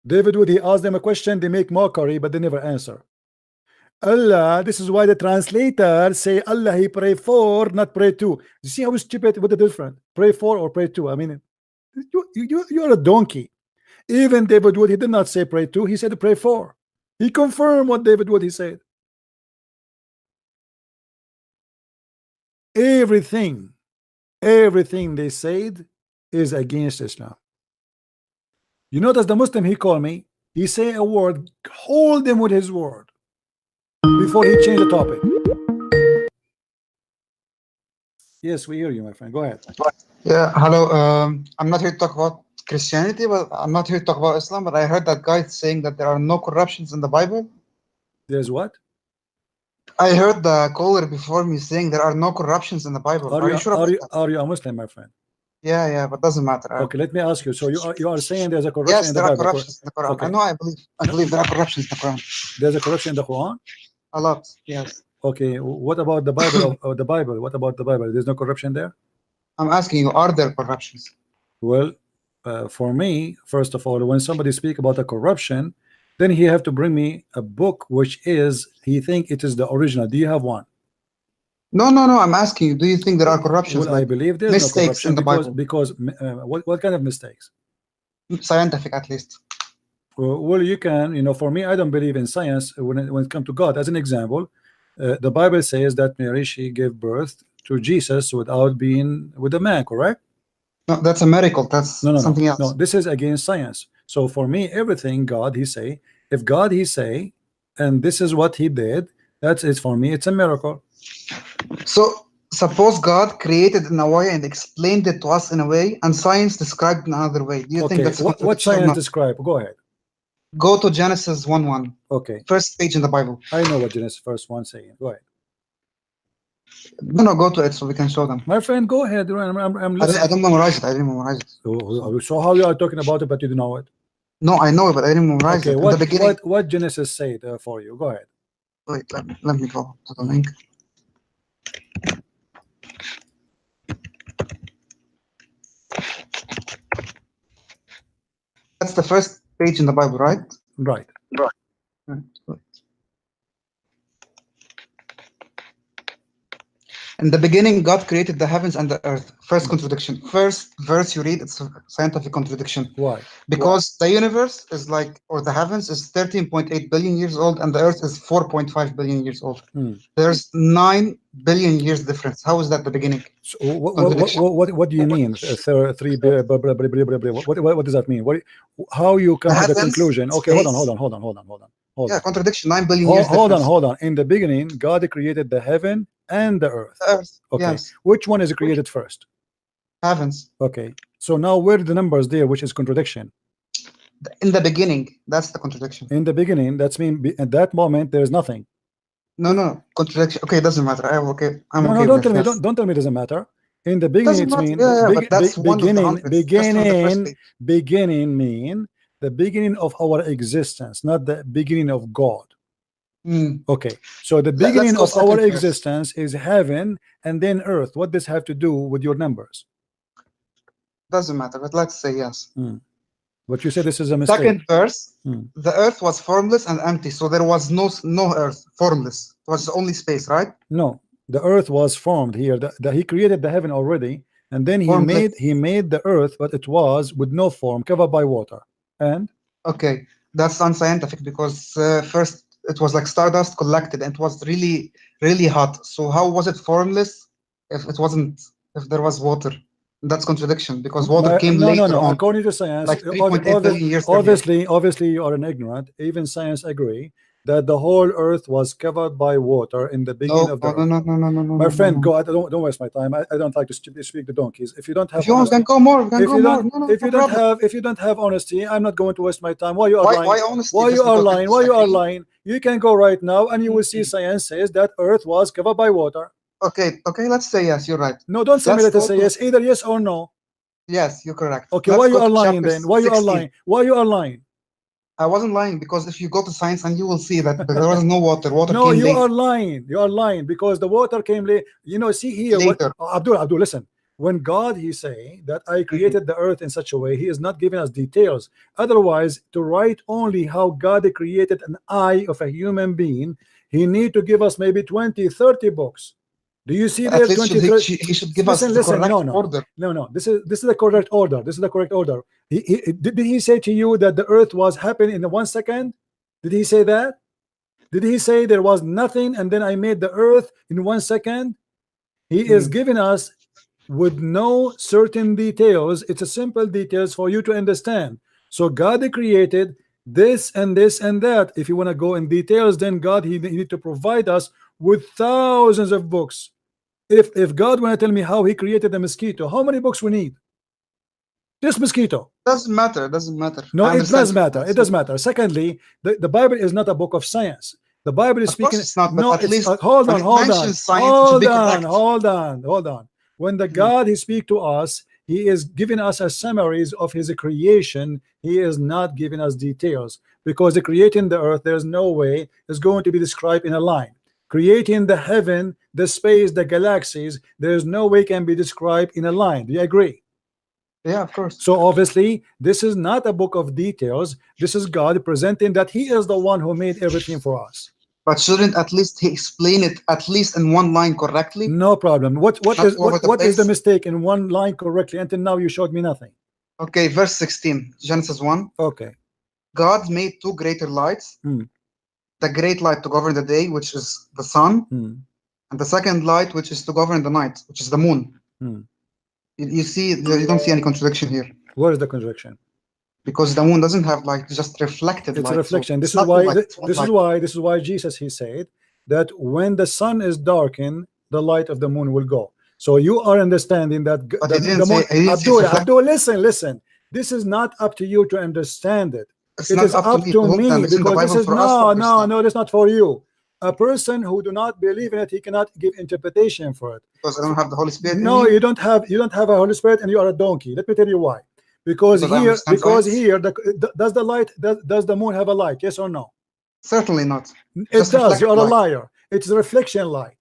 David Wood, he asked them a question, they make mockery, but they never answer. Allah, this is why the translator say Allah he pray for, not pray to. You see how stupid, what the difference? Pray for or pray to? I mean, you're a donkey. Even David Wood, he did not say pray to, he said pray for. He confirmed what David Wood he said. Everything they said is against Islam. You notice the Muslim he called me, he say a word, hold him with his word before he changed the topic. Yes, we hear you, my friend. Go ahead. Yeah, hello. I'm not here to talk about Christianity, but I'm not here to talk about Islam. But I heard that guy saying that there are no corruptions in the Bible. There's what? I heard the caller before me saying there are no corruptions in the Bible. Are you sure? Are you a Muslim, my friend? Yeah, but doesn't matter. Okay, let me ask you. So you are saying there's a corruption yes, in the Bible? Bible? Yes, there are corruptions in the Quran. Okay. I know. I believe there are corruptions in the Quran. There's a corruption in the Quran? A lot. Yes. Okay. What about the Bible? The Bible. What about the Bible? There's no corruption there? I'm asking you, are there corruptions? Well, for me, first of all, when somebody speak about a corruption, then he have to bring me a book which is he think it is the original. Do you have one? No. I'm asking you, do you think there are corruptions? Well, I believe there's mistakes no corruption in the Bible. because what kind of mistakes? Scientific, at least. Well, you can, for me, I don't believe in science when it comes to God. As an example, the Bible says that Mary, she gave birth to Jesus without being with a man, correct? No, that's a miracle. That's something else. No, this is against science. So for me, everything God he say, if God he say, and this is what he did, that's it for me. It's a miracle. So suppose God created in a way and explained it to us in a way, and science described in another way. Do you think that's what science describe? Go ahead. Go to Genesis 1:1. Okay. First page in the Bible. I know what Genesis first 1 saying. Go ahead. No, go to it so we can show them. My friend, go ahead. I'm listening. I don't memorize it. I didn't memorize it. So how you are talking about it, but you don't know it? No, I know it, but I didn't memorize it. What Genesis said for you? Go ahead. Wait, let me go to the link. That's the first page in the Bible, right? Right. In the beginning, God created the heavens and the earth. First contradiction. First verse you read, it's a scientific contradiction. Why? Because the universe is or the heavens is 13.8 billion years old, and the earth is 4.5 billion years old. There's 9 billion years difference. How is that the beginning? So what do you mean? 3 what does that mean? How you come to the conclusion? Okay, hold on. Yeah, contradiction. 9 billion years. Hold on. In the beginning, God created the heaven and the earth. Okay. Yes. Which one is created first? Heavens. Okay. So now where are the numbers there, which is contradiction? In the beginning, that's the contradiction. In the beginning, that's mean at that moment there is nothing. No, contradiction. Okay, it doesn't matter. I'm okay. Don't tell me it doesn't matter. In the beginning, it's mean beginning mean the beginning of our existence, not the beginning of God. Okay, so the beginning of our existence is heaven and then earth. What does have to do with your numbers? Doesn't matter, but let's say yes. But you said this is a mistake. Second verse, Hmm. the earth was formless and empty, so there was no earth, formless. It was only space, right? No, the earth was formed here. He created the heaven already, and then Formless. he made the earth, but it was with no form, covered by water. And Okay, that's unscientific because first it was like stardust collected and it was really, really hot. So how was it formless if it wasn't, if there was water? That's contradiction because water came no, later no. on. According to science, Like 3.8 billion years earlier. obviously, you are an ignorant. Even science agree that the whole earth was covered by water in the beginning No, of the no, earth. no, no, no, no, no. My no, friend, no. go. Don't waste my time. I don't like to speak to donkeys. If you don't have If you want, we honesty, can go more. We can if go you more. don't, No, no, if no you don't problem. have, if you don't have honesty, I'm not going to waste my time. Why you are lying? Why honesty? Why Just you are because I lying? Why you are disagree? lying? You can go right now, and you will see science says that earth was covered by water. Okay, let's say yes, you're right. No, don't say me Let's let us go say to- yes. Either yes or no. Yes, you're correct. Okay, Let's why you go are to lying chapter then? Why you are 16. lying? Why you are lying? I wasn't lying because if you go to science and you will see that there was no water. Water No, came you later. are lying. You are lying because the water came late. You know, see here. What, Later. Abdul, listen. When God, he say that I created the earth in such a way, he is not giving us details. Otherwise, to write only how God created an eye of a human being, he need to give us maybe 20, 30 books. Do you see there At least 20, 30? he should give us the Listen, correct no. order. No. This is the correct order. This is the correct order. Did he say to you that the earth was happening in 1 second? Did he say that? Did he say there was nothing and then I made the earth in 1 second? He is giving us with no certain details. It's a simple details for you to understand. So God created this and this and that. If you want to go in details, then God he need to provide us with thousands of books. If God want to tell me how he created the mosquito, how many books we need? This mosquito. Doesn't matter. Doesn't matter. No, I it understand does matter. It does matter. Secondly, the Bible is not a book of science. The Bible is Of course speaking. it's not, but No, at it's least hold when on, it hold on, mentions science, it should be correct. hold on. When the God he speak to us, he is giving us a summaries of his creation. He is not giving us details because the creating the earth, there's no way it's going to be described in a line. Creating the heaven, the space, the galaxies, there's no way can be described in a line. Do you agree? Yeah, of course. So obviously, this is not a book of details. This is God presenting that he is the one who made everything for us. But shouldn't at least he explain it at least in one line correctly? No problem. What Not over the is the place. mistake in one line correctly? Until now, you showed me nothing. Okay, verse 16, Genesis 1. Okay. God made two greater lights. The great light to govern the day, which is the sun, and the second light, which is to govern the night, which is the moon. You see, you don't see any contradiction here. Where is the contradiction? Because the moon doesn't have light, just reflected It's light. a reflection. So this it's is not why. light, This is why Jesus he said that when the sun is darkened, the light of the moon will go. So you are understanding that But the he didn't moon. say, he didn't say it's Abdul, listen. This is not up to you to understand it. It's It not is up up to to me understand. It's in the because this Bible is for us to understand. no. That's not for you. A person who do not believe in it, he cannot give interpretation for it. Because I don't have the Holy Spirit. No, in me. you don't have a Holy Spirit, and you are a donkey. Let me tell you why. Because I here, understand science. does the moon have a light? Yes or no? Certainly not. It Just does. You are a reflected light. liar. It's a reflection light.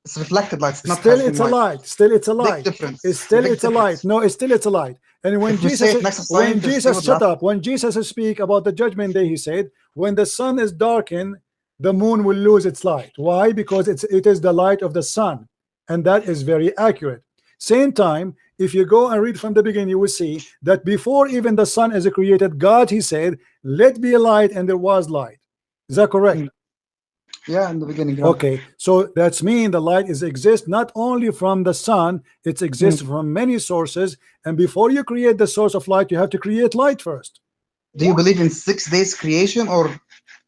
It's reflected light. It's not Still, having it's a light. light. Still, it's a Big light. difference. It's still, Big it's a light. difference. No, it's still, it's a light. And when If we say it next to scientists, they would shut laugh. up. When Jesus speak about the judgment day, he said, when the sun is darkened, the moon will lose its light. Why? Because it is the light of the sun, and that is very accurate. Same time, if you go and read from the beginning, you will see that before even the sun is created, God he said, "Let be a light," and there was light. Is that correct? Yeah, in the beginning. Yeah. Okay, so that's mean the light is exist not only from the sun, it exists from many sources, and before you create the source of light, you have to create light first. Do you believe in 6 days creation or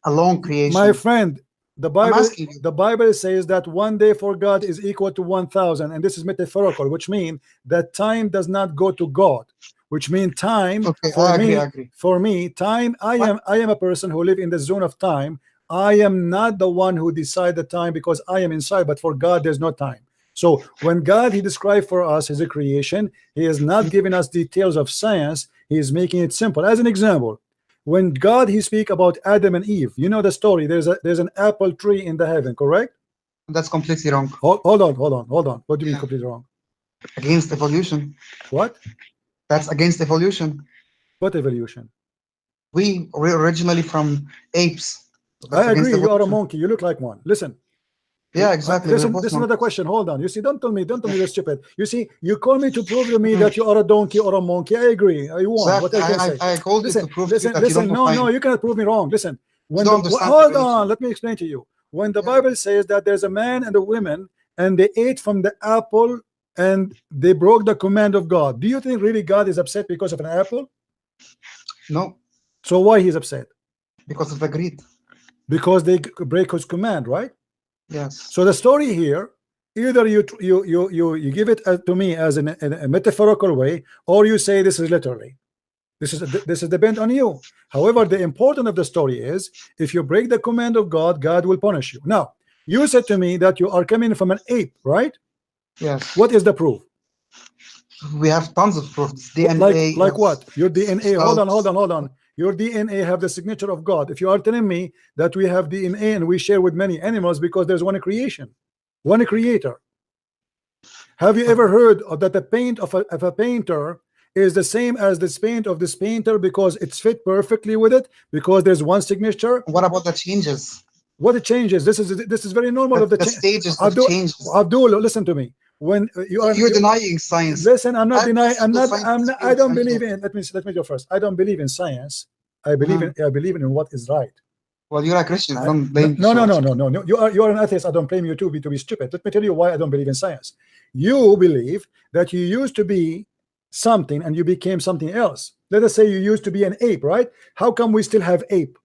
a long creation? My friend, the asking you. Bible says that 1 day for God is equal to 1,000, and this is metaphorical, which means that time does not go to God, which means time Okay, for I me. agree. For me, time. I am a person who live in the zone of time. I am not the one who decide the time because I am inside, but for God there's no time. So when God he described for us his creation, he is not giving us details of science. He is making it simple. As an example, when God he speak about Adam and Eve, you know the story. There's an apple tree in the heaven, correct? That's completely wrong. Hold on. What do you mean Yeah. completely wrong? Against evolution. What? That's against evolution. What evolution? we're originally from apes. That's I against agree. You are a evolution. monkey. You look like one. Listen. Yeah, exactly. We're Listen, both this is monkeys. another question. Hold on. You see, don't tell me you're stupid. You see, you call me to prove to me that you are a donkey or a monkey. I agree. I won. What I can say. I called Listen, you to prove listen, to you that listen. you don't No, you cannot prove me wrong. Listen. When don't the, understand hold evolution. on, let me explain to you. When the Bible says that there's a man and a woman and they ate from the apple and they broke the command of God, do you think really God is upset because of an apple? No. So why he's upset? Because of the greed. Because they break his command, right? Yes. So the story here, either you give it to me as a metaphorical way, or you say this is literally. This is depend on you. However, the important of the story is if you break the command of God, God will punish you. Now, you said to me that you are coming from an ape, right? Yes. What is the proof? We have tons of proofs. DNA. Like what? Your DNA. Hold scouts. on. Your DNA have the signature of God. If you are telling me that we have DNA and we share with many animals because there's one creation, one creator. Have you ever heard that the paint of a painter is the same as the paint of this painter because it's fit perfectly with it because there's one signature? What about the changes? What it changes? This is very normal of the stages of changes. Abdul, listen to me. When you're denying science. Listen, I'm not denying. I don't believe in. in. Let me go first. I don't believe in science. I believe in what is right. Well, you're a Christian. I don't blame you. No. You are an atheist. I don't blame you to be stupid. Let me tell you why I don't believe in science. You believe that you used to be something and you became something else. Let us say you used to be an ape, right? How come we still have ape?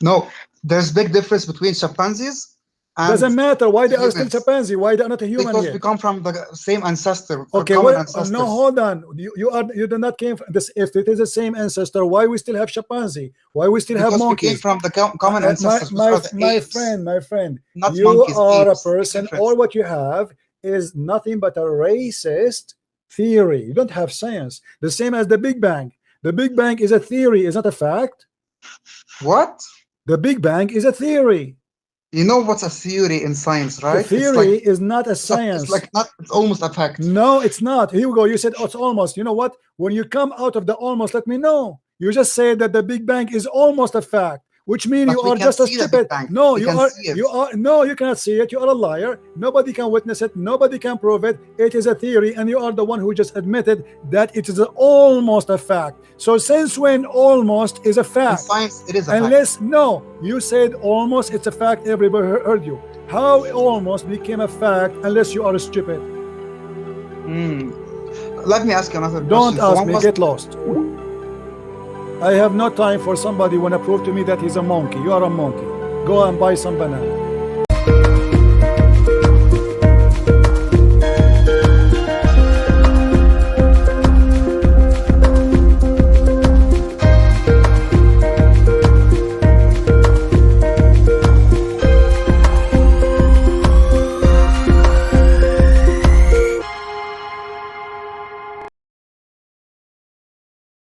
No, there's big difference between chimpanzees. Doesn't matter why they are still chimpanzee. Why they're not a human because yet? we come from the same ancestor. Okay, no, hold on. You do not came from this. If it is the same ancestor, why we still have chimpanzee? Why we still have monkeys? We came from the common ancestors. My friend, not you monkeys, are apes. A person. All what you have is nothing but a racist theory. You don't have science. The same as the Big Bang. The Big Bang is a theory, is not a fact. What? The Big Bang is a theory. You know what's a theory in science, right? The theory is not a science. It's almost a fact. No, it's not. Here we go. You said it's almost. You know what? When you come out of the almost, let me know. You just said that the Big Bang is almost a fact, which means you are just a stupid. No, you cannot see it. You are a liar. Nobody can witness it. Nobody can prove it. It is a theory, and you are the one who just admitted that it is almost a fact. So since when almost is a fact? In science, it is a fact. No, you said almost it's a fact. Everybody heard you. How almost became a fact unless you are stupid? Let me ask you another question. Don't ask me. Get lost. I have no time for somebody wanna prove to me that he's a monkey. You are a monkey. Go and buy some banana.